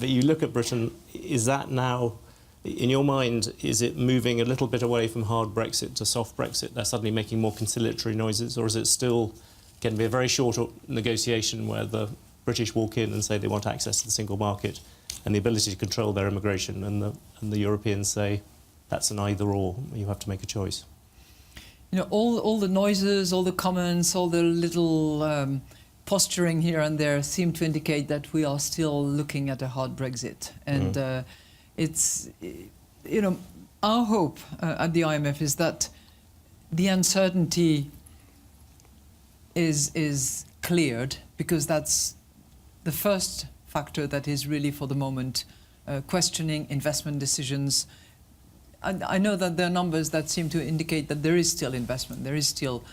But you look at Britain, is that now, in your mind, is it moving a little bit away from hard Brexit to soft Brexit? They're suddenly making more conciliatory noises, or is it still going to be a very short negotiation where the British walk in and say they want access to the single market and the ability to control their immigration, and the Europeans say that's an either-or, you have to make a choice? You know, all the noises, all the comments, all the little posturing here and there seem to indicate that we are still looking at a hard Brexit. And it's, you know, our hope at the IMF is that the uncertainty is cleared, because that's the first factor that is really for the moment questioning investment decisions. I know that there are numbers that seem to indicate that there is still investment, there is still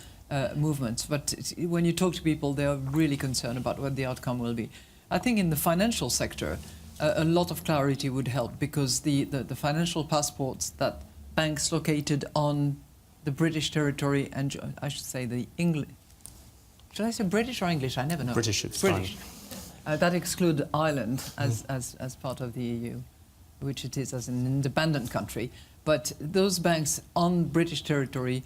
movements, but when you talk to people, they are really concerned about what the outcome will be. I think in the financial sector, a lot of clarity would help, because the financial passports that banks located on the British territory, and I should say the English, should I say British or English? I never know. British, it's British. fine. That exclude Ireland as part of the EU, which it is as an independent country. But those banks on British territory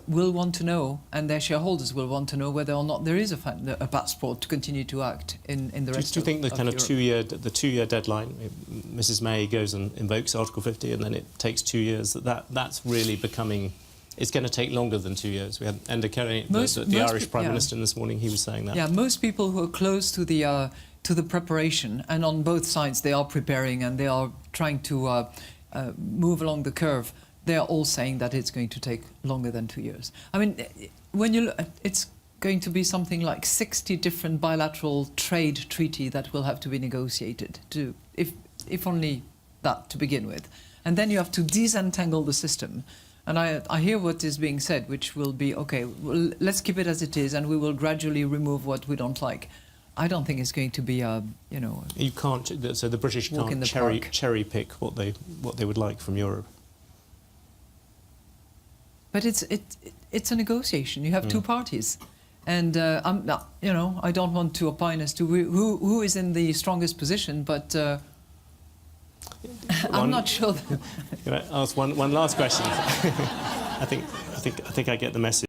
will want to know, and their shareholders will want to know, whether or not there is a passport to continue to act in the rest of Europe. Do you think the kind of two-year deadline, Mrs May goes and invokes Article 50, and then it takes 2 years, that's really becoming, it's going to take longer than 2 years? We had Enda Kenny, the Irish Prime Minister, this morning, he was saying that. Yeah, most people who are close to the preparation, and on both sides they are preparing and they are trying to move along the curve, they are all saying that it's going to take longer than 2 years. I mean, when you look, it's going to be something like 60 different bilateral trade treaty that will have to be negotiated, if only that to begin with. And then you have to disentangle the system. And I hear what is being said, which will be, okay, well, let's keep it as it is, and we will gradually remove what we don't like. I don't think it's going to be you know... You can't, so the British can't cherry pick what they would like from Europe. But it's a negotiation. You have two parties, and you know, I don't want to opine as to who is in the strongest position, but I'm not sure. Can I ask one last question? I think I get the message.